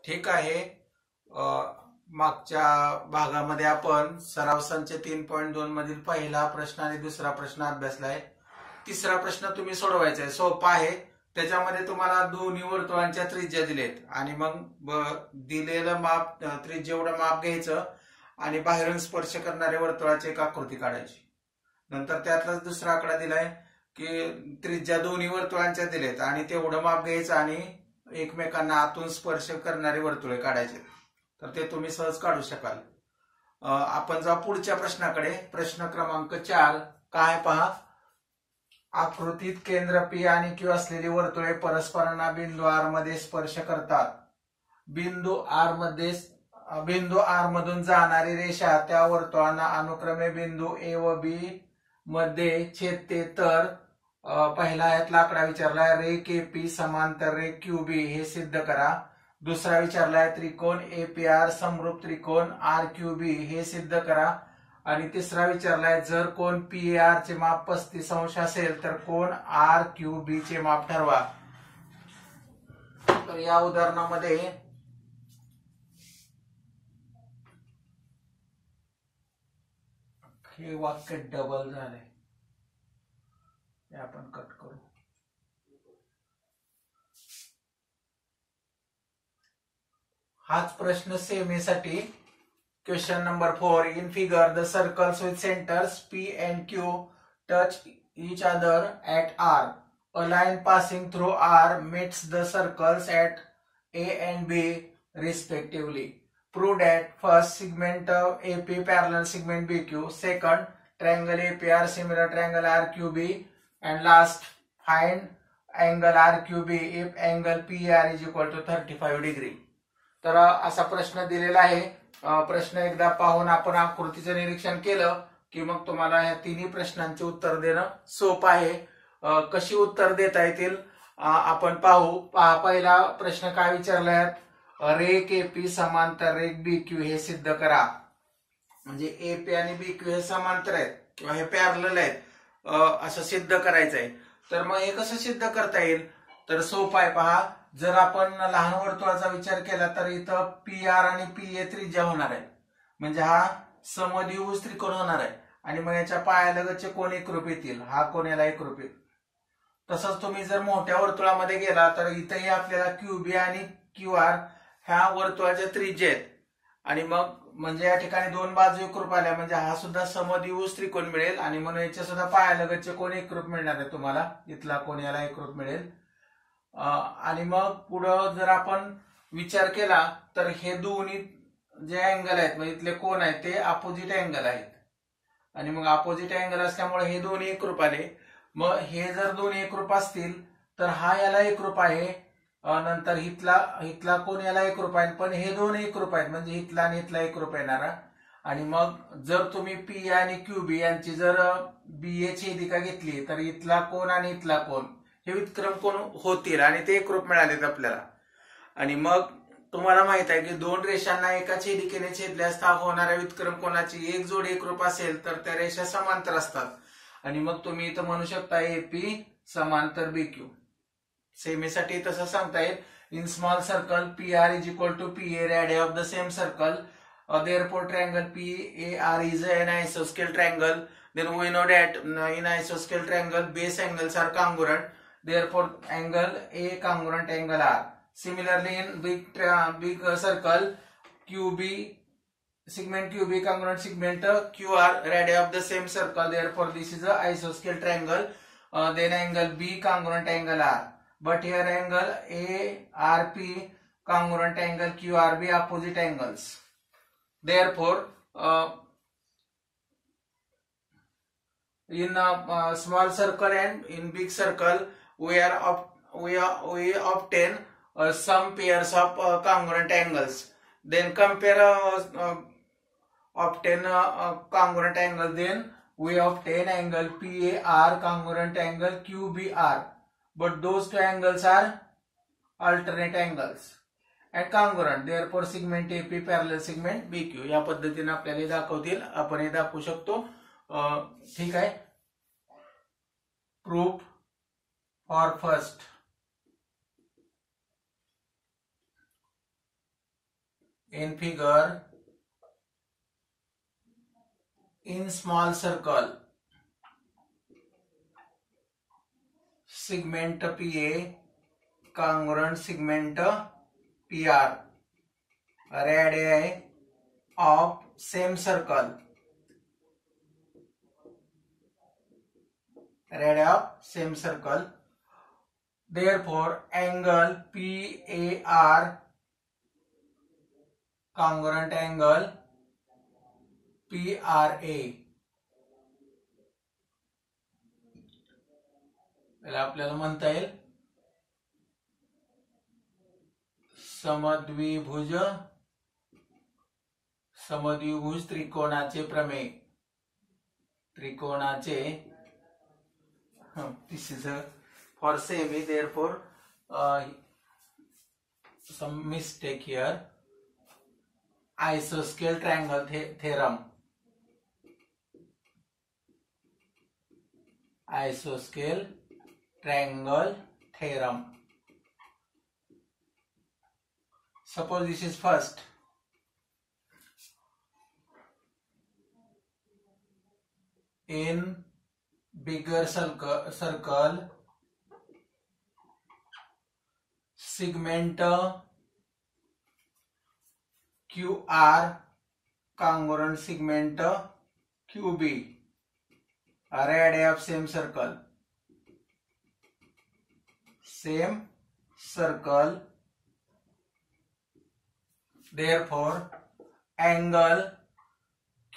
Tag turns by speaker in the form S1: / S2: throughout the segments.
S1: ठीक आहे. मागच्या भागामध्ये आपण सराव संच 3.2 मधील पहिला प्रश्न आणि दुसरा प्रश्न अभ्यासलाय. तिसरा प्रश्न तुम्ही सोडवायचा आहे, सोपा आहे. त्याच्यामध्ये तुम्हाला दोन्ही वर्तुळांच्या त्रिज्या दिलेत आणि मग दिलेलं माप त्रिज्येवढं माप घ्यायचं आणि बाहेरून स्पर्श करणाऱ्या वर्तुळाची एक आकृती काढायची. नंतर त्यातलाच दुसरा आकडा दिलाय की त्रिज्या दोन्ही वर्तुळांच्या दिलेत आणि तेवढं माप घ्यायचं आणि एकमेकांना आतून स्पर्श करणारे वर्तुळे काढायचे. तर ते तुम्ही सहज काढू शकाल. आपण जाऊ पुढच्या प्रश्नाकडे. प्रश्न क्रमांक 4 काय पहा. आकृतीत केंद्र P आणि Q असलेली वर्तुळे परस्परांना बिंदू R मध्ये स्पर्श करतात. बिंदू R मधून जाणारी रेषा त्या वर्तुळांना अनुक्रमे बिंदू A व B मध्ये छेदते. तर पहिला यातला आकडा विचारलाय रेख AP समांतर रेख QB हे सिद्ध करा. दुसरा विचारलाय त्रिकोण APR समरूप त्रिकोण RQB हे सिद्ध करा. आणि तिसरा विचारलाय जर कोण PAR चे माप 35 अंश असेल तर कोण RQB चे माप ठरवा. तर या उदाहरणामध्ये हे वाक्य डबल झाले, आपण कट करू. हाच प्रश्न सेमीसाठी. Question number 4. In figure, the circles with centers P and Q touch each other at R. A line passing through R meets the circles at A and B respectively. Prove that first segment AP parallel segment BQ, second triangle APR similar triangle RQB, and last find angle RQB if angle PR is equal to 35 degree. तर असा प्रश्न दिलेला आहे. प्रश्न एकदा पाहून आपण आकृतीचं निरीक्षण केलं की मग तुम्हाला या तिन्ही प्रश्नांचे उत्तर देणं सोपं आहे. कशी उत्तर देता येतील आपण पाहू. पहिला प्रश्न काय विचारलाय, रेख AP समांतर रेख BQ हे सिद्ध करा. म्हणजे AP आणि BQ हे समांतर आहेत किंवा हे पॅरलल आहेत असं सिद्ध करायचं आहे. तर मग हे कसं सिद्ध करता येईल, तर सोपं आहे. पहा, जर आपण लहान वर्तुळाचा विचार केला तर इथं PR आणि PA त्रिज्या होणार आहे, म्हणजे हा समद्विभुज त्रिकोण होणार आहे आणि मग याच्या पायालगतचे कोण एकरूप येतील, हा कोण याला एकरूप येईल. तसंच तुम्ही जर मोठ्या वर्तुळामध्ये गेला तर इथंही आपल्याला QB आणि QR ह्या वर्तुळाच्या त्रिज्या आहेत आणि मग म्हणजे या ठिकाणी दोन बाजू एकरूप आल्या म्हणजे हा सुद्धा समद्विभुज त्रिकोण मिळेल आणि म्हणून याच्या सुद्धा पायालगतचे कोण एकरूप मिळणार आहे तुम्हाला, इथला कोण याला एकरूप मिळेल. आणि मग पुढं जर आपण विचार केला तर हे दोन्ही जे अँगल आहेत म्हणजे इथले कोण आहेत ते अपोजिट अँगल आहेत आणि मग अपोजिट अँगल असल्यामुळे हे दोन्ही एकरूप आले. मग हे जर दोन्ही एकरूप असतील तर हा याला एकरूप आहे, नंतर हितला कोण याला एकरूप आहे, पण हे दोन एकरूप आहेत म्हणजे हितला आणि हितला एकरूप येणारा. आणि मग जर तुम्ही P आणि QB यांची जर BA छेदिका घेतली तर इथला कोण आणि इथला कोण हे वितक्रम कोण होतील आणि ते एकरूप मिळालेत आपल्याला. आणि मग तुम्हाला माहित आहे की दोन रेषांना एका छेदिकेने छेदल्यास होणाऱ्या वितक्रम कोणाची एक जोडी एकरूप असेल तर त्या रेषा समांतर असतात. आणि मग तुम्ही इथं म्हणू शकता AP समांतर BQ. सेमीसाठी तसं सांगता येईल. In small circle PR is equal to PA radii of the same circle. Therefore triangle PAR is an isosceles triangle. Then we know that in isosceles triangle base angles are congruent. Therefore angle A congruent angle R. Similarly in big circle QB segment QB congruent segment QR radii of the same circle. Therefore this is a isosceles triangle. Then angle B congruent angle R. But here angle ARP congruent angle QRB opposite angles. Therefore in small circle and in big circle we obtain some pairs of congruent angles. Then compare obtain congruent angle. Then we obtain angle PAR congruent angle QBR. But those two angles are alternate angles and congruent. Therefore segment AP parallel segment BQ. या पद्धतीने आपल्याला दाखवतील, आपण हे दाखवू शकतो. ठीक आहे. Proof for first. in figure, in small circle, segment PA congruent segment PR, radii of same circle, radii of same circle. Therefore, angle PAR congruent angle PRA. आपल्याला म्हणता येईल समद्विभुज त्रिकोणाचे प्रमेय. त्रिकोणाचे this is for semi, therefore some mistake here. Isosceles triangle theorem. Isosceles triangle theorem. Suppose this is first. In bigger circle, segment QR congruent segment QB, radii of same circle. Therefore, angle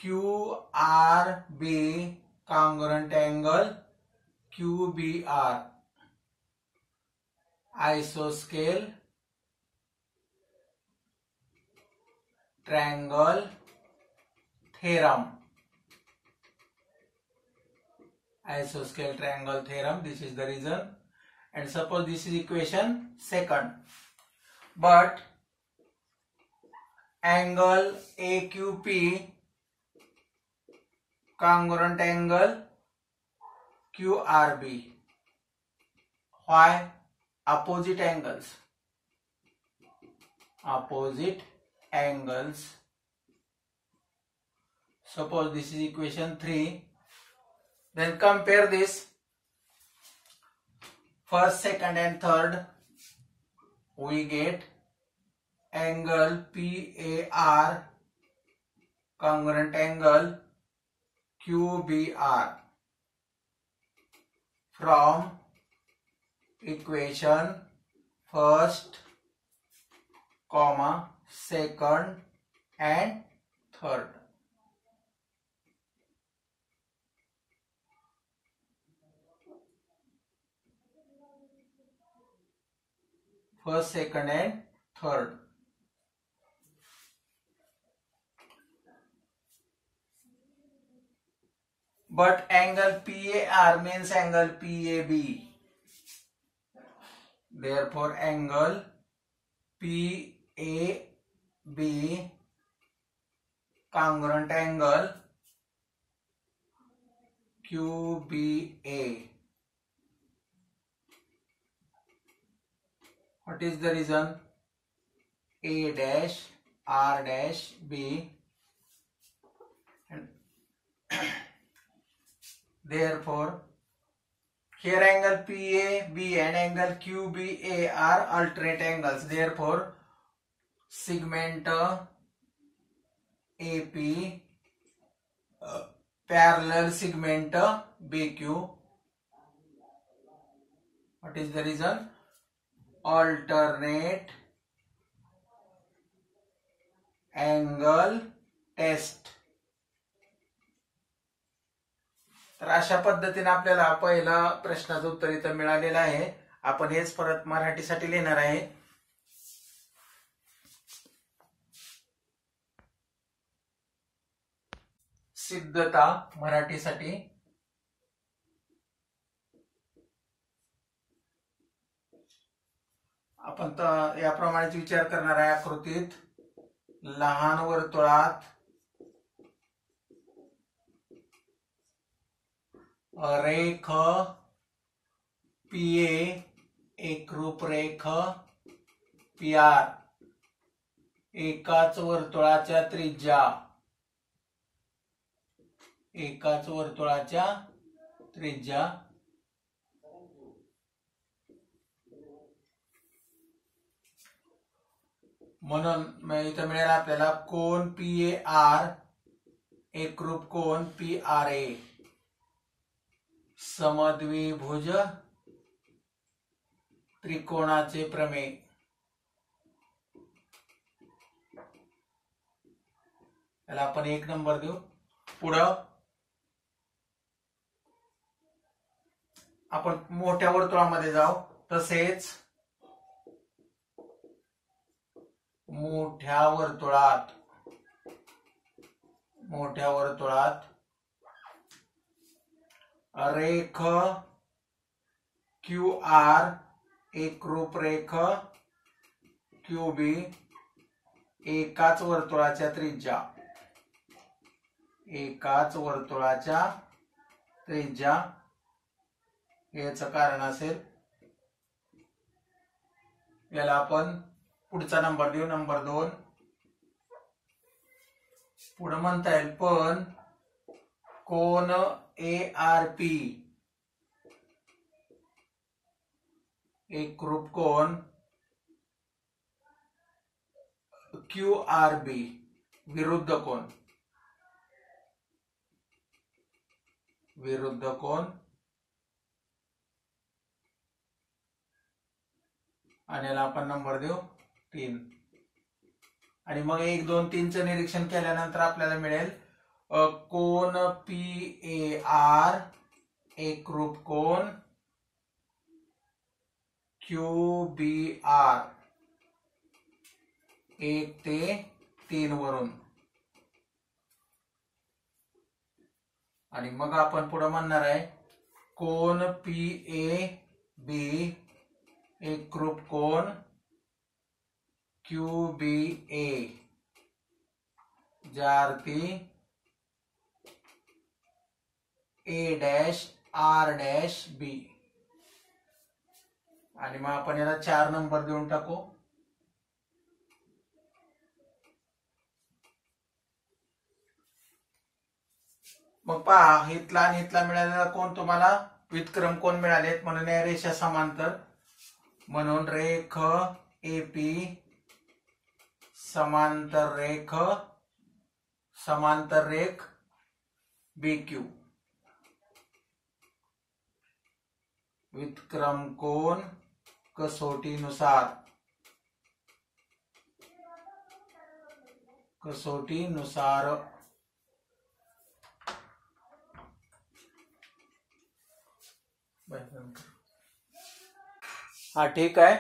S1: QRB congruent angle QBR. Isosceles triangle theorem. Isosceles triangle theorem. This is the reason. And suppose this is equation second. But angle AQP congruent angle QRB. Why? Opposite angles. Opposite angles. Suppose this is equation 3. Then compare this. First, second and third. We get angle PAR congruent angle QBR from equation first, comma, second and third. First, second and third. But angle PAR means angle PAB. Therefore, angle PAB congruent angle QBA. What is the reason? A dash, R dash, B. And therefore, here angle PAB and angle QBA are alternate angles. Therefore, segment AP parallel segment BQ. What is the reason? Alternate angle test. तर अशा पद्धतीने आपल्याला पहिला प्रश्नाचं उत्तर इथं मिळालेलं आहे. आपण हेच परत मराठीसाठी लिहिणार आहे. सिद्धता मराठीसाठी. आपण याप्रमाणेच विचार करणार आहे. आकृतीत लहान वर्तुळात रेख PA एकरूप रेख PR एकाच वर्तुळाच्या त्रिज्या म्हणून इथं मिळेल आपल्याला कोन PAR एकरूप कोन PRA समद्विभुज त्रिकोणाचे प्रमेय. याला आपण 1 नंबर देऊ. पुढं आपण मोठ्या वर्तुळामध्ये जाऊ. तसेच मोठ्या वर्तुळात रेख QR एकरूप रेख QB एकाच वर्तुळाच्या त्रिज्या याचं कारण असेल. याला आपण पुढचा नंबर देऊ, नंबर 2. पुढे म्हणता येईल पण कोन ARP एकरूप कोन QRB विरुद्ध कोन आणि याला आपण नंबर देऊ 3. आणि मग 1, 2, 3 चं निरीक्षण केल्यानंतर आपल्याला मिळेल कोन PAR एकरूप कोन QBR 1 ते 3 वरून. आणि मग आपण पुढे म्हणणार आहे कोन PAB एकरूप कोन QBA ज्याअर्थी A', R', B. आणि मग आपण याला 4 नंबर देऊन टाकू. मग पहा इथला आणि इथला मिळालेला कोण तुम्हाला व्युत्क्रम कोण मिळालेत म्हणून या रेषा समांतर. म्हणून रेख AP समांतर रेख BQ व्युत्क्रम कोण कसोटीनुसार हा ठीक आहे.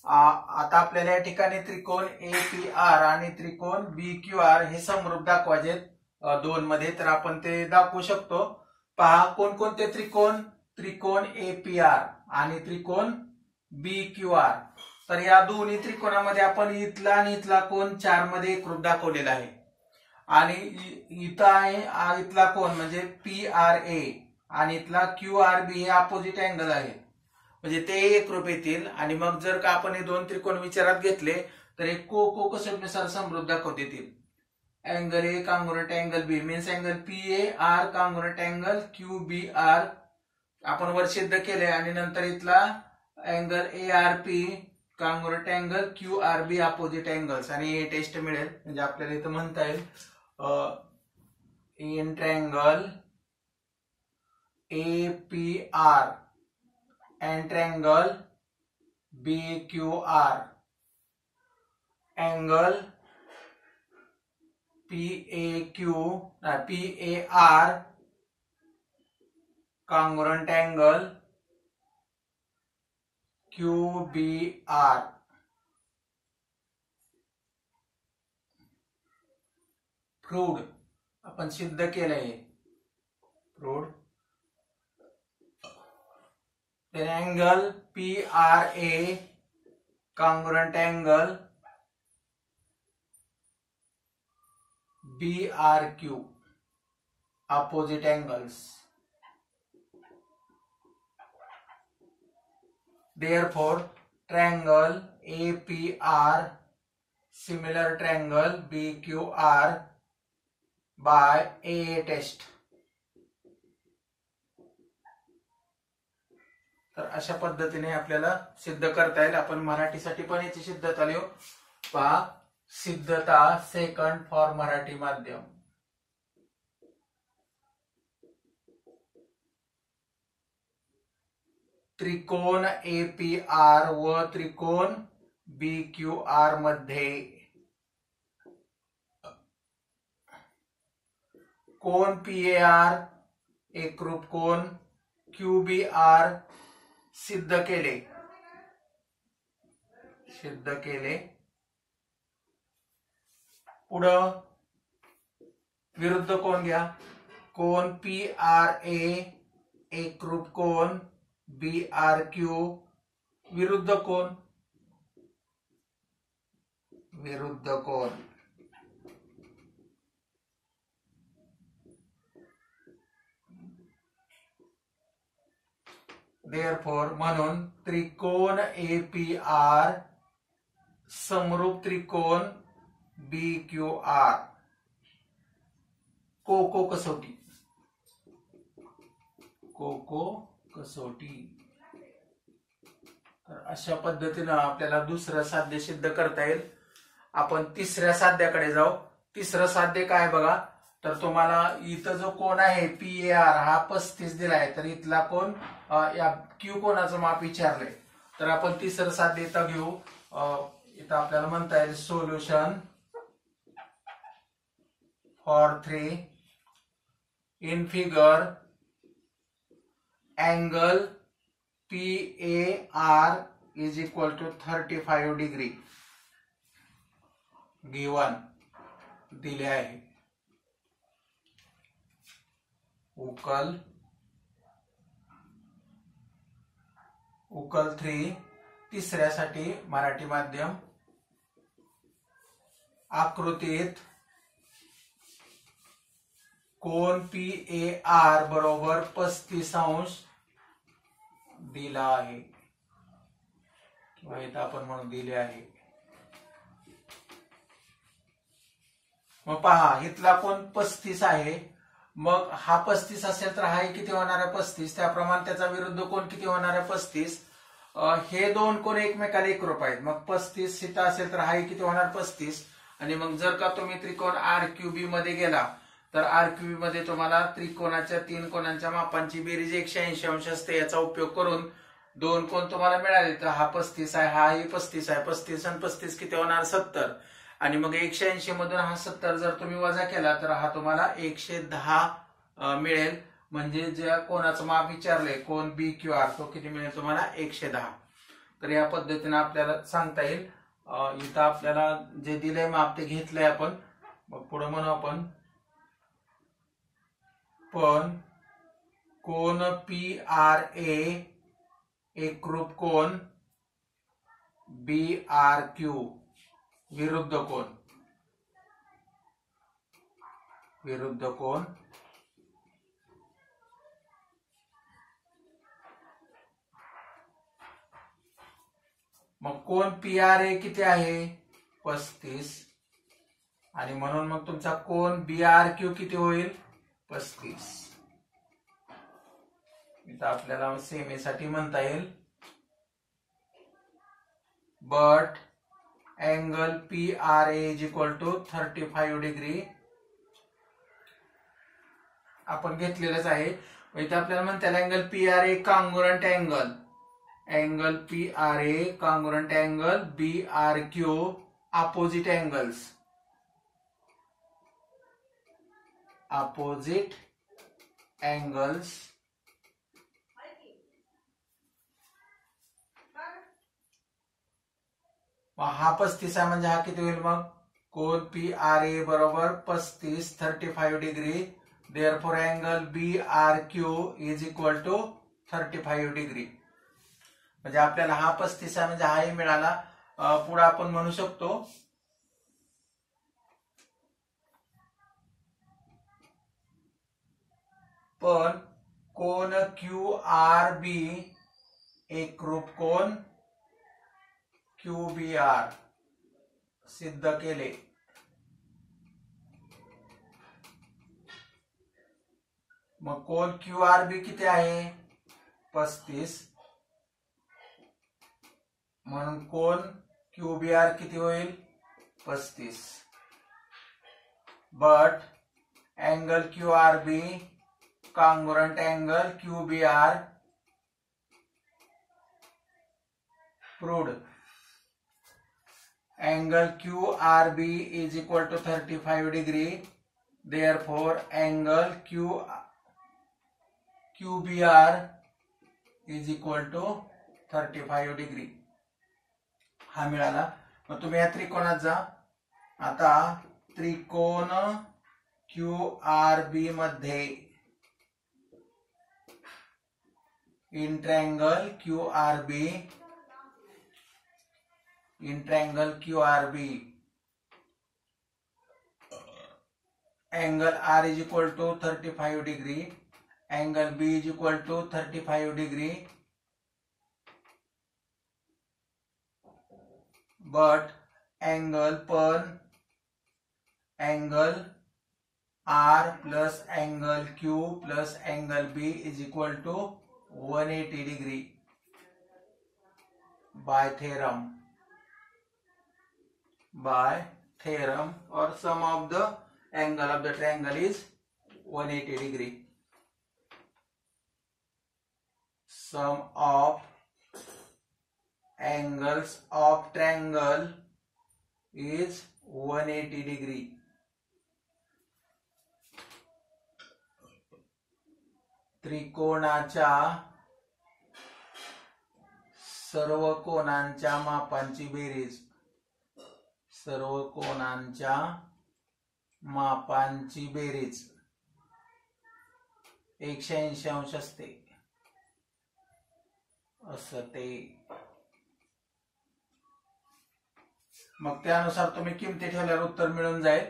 S1: आता आपल्याला या ठिकाणी त्रिकोण APR आणि त्रिकोण BQR हे समरूप दाखवायचे 2 मध्ये. तर आपण ते दाखवू शकतो. पहा कोणकोणते त्रिकोण APR आणि त्रिकोण BQR. तर या दोन्ही त्रिकोणामध्ये आपण इथला आणि इथला कोण 4 मध्ये एकरूप दाखवलेला आहे. आणि इथं आहे इथला कोण म्हणजे PRA आणि इथला QRB हे अपोजिट अँगल आहे म्हणजे ते एकरूप येतील. आणि मग जर का आपण हे 2 त्रिकोण विचारात घेतले तर हे कसोटीनुसार समरूप दाखवता येतील. Angle A congruent angle B means angle PAR congruent angle QBR आपण वर सिद्ध केले. आणि नंतर इथला angle ARP congruent angle QRB opposite angles. आणि हे टेस्ट मिळेल म्हणजे आपल्याला इथं म्हणता येईल in triangle APR and triangle BQR angle PAR congruent angle QBR. Proved आपण सिद्ध केलंय. Proved then angle PRA congruent angle BRQ opposite angles. Therefore triangle APR similar triangle BQR by AA test. तर अशा पद्धतीने आपल्याला सिद्ध करता येईल. आपण मराठीसाठी पण याची सिद्धता लिहू. पहा, सिद्धता सेकंड फॉर मराठी माध्यम. त्रिकोण APR व त्रिकोण BQR मध्ये कोण PAR एकरूप कोण QBR सिद्ध केले. पुढं विरुद्ध कोण घ्या. कोण PRA एकरूप कोण BRQ विरुद्ध कोण Therefore म्हणून त्रिकोण APR समरूप त्रिकोण BQR. कोको कसोटी. तर अशा पद्धतीने आपल्याला दुसरं साध्य सिद्ध करता येईल. आपण तिसऱ्या साध्याकडे जाऊ. तिसरं साध्य काय बघा. तर तुम्हाला इथं जो कोण आहे PAR हा 35 दिलाय. तर इथला कोण या Q कोणाचं माप विचारलंय. तर आपण तिसरं साध्य इथं घेऊ. इथं आपल्याला म्हणता येईल solution for 3 in figure angle PAR is equal to 35 degree given दिले आहे. उकल 3 तिसऱ्यासाठी मराठी माध्यम. आकृतीत कोण PAR बरोबर 35 अंश दिला आहे किंवा इथं आपण म्हणून दिले आहे. मग पहा, इथला कोण 35 आहे. मग हा 35 असेल तर हा किती होणार आहे 35. त्याप्रमाणे त्याचा विरुद्ध कोण किती होणार आहे 35. हे दोन कोण एकमेकाला एकरूप आहेत. मग 35 इथं असेल तर हा किती होणार 35. आणि मग जर का तुम्ही त्रिकोण RQB मध्ये गेला तर RQB मध्ये तुम्हाला त्रिकोणाच्या 3 कोणांच्या मापांची बेरीज 180 अंश असते. याचा उपयोग करून दोन कोण तुम्हाला मिळाले. तर हा 35 आहे, हाही 35 आहे. 35 आणि 35 किती होणार 70. आणि मग 180 मधून हा 70 जर तुम्ही वजा केला तर हा तुम्हाला 110 मिळेल. म्हणजे ज्या कोणाचं माप विचारलंय कोण BQR तो किती मिळेल तुम्हाला 110. तर या पद्धतीने आपल्याला सांगता येईल. इथं आपल्याला जे दिलंय माप ते घेतलंय आपण. मग पुढे म्हणू आपण पण कोण PRA एकरूप कोण BRQ विरुद्ध कोण मग कोण PRA किती आहे 35. आणि म्हणून मग तुमचा कोण BRQ किती होईल 35. इथं आपल्याला सेमेसाठी म्हणता येईल but angle PRA is equal to 35 degree आपण घेतलेलंच आहे. इथे आपल्याला म्हणता येईल angle PRA congruent angle PRA congruent angle BRQ opposite angles हा 35 आहे म्हणजे हा किती होईल मग कोण PRA बरोबर 35 degree. Therefore angle BRQ is equal to 35 degree. म्हणजे आपल्याला हा 35 आहे म्हणजे हाही मिळाला. पुढे आपण म्हणू शकतो पण कोण QRB एकरूप कोण QBR सिद्ध केले. मग कोन QRB किती आहे 35, म्हणून कोन QBR किती होईल 35. But angle QRB congruent angle QBR proved. Angle QRB is equal to 35 degree. Therefore, angle QBR is equal to 35 degree. हा मिळाला. मग तुम्ही या त्रिकोणात जा. आता त्रिकोण QRB मध्ये in triangle QRB angle R is equal to 35 degree, angle B is equal to 35 degree, but angle R plus angle Q plus angle B is equal to 180 degree by theorem, or sum of the angle of the triangle is 180 degree. Sum of angles of triangle is 180 degree. त्रिकोणाच्या सर्व कोनांच्या मापांची बेरीज 180 अंश असते असं ते. मग त्यानुसार तुम्ही किमती ठेवल्यावर उत्तर मिळून जाईल.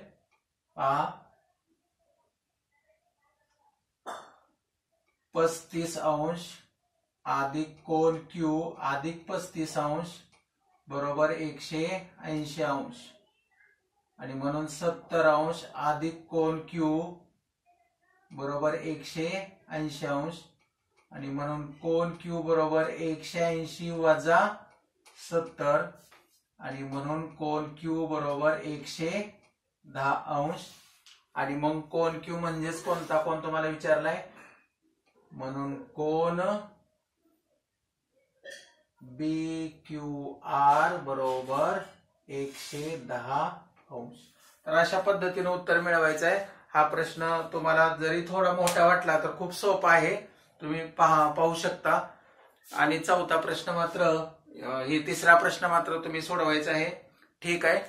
S1: 35 अंश अधिक कोन Q अधिक 35 अंश बरोबर 180 अंश, आणि म्हणून 70 अंश अधिक कोन Q बरोबर 180 अंश, आणि म्हणून कोन Q बरोबर 180 वजा 70, आणि म्हणून कोन Q बरोबर 110 अंश. आणि मग कोन Q म्हणजेच कोणता कोन तुम्हाला विचारलाय, म्हणून कोन BQR बरोबर 110 अंश. तर अशा पद्धतीने उत्तर मिळवायचं आहे. हा प्रश्न तुम्हाला जरी थोडा मोठा वाटला तर खूप सोपा आहे, तुम्ही पाहू शकता. आणि चौथा प्रश्न मात्र, हे तिसरा प्रश्न मात्र तुम्ही सोडवायचा आहे. ठीक आहे.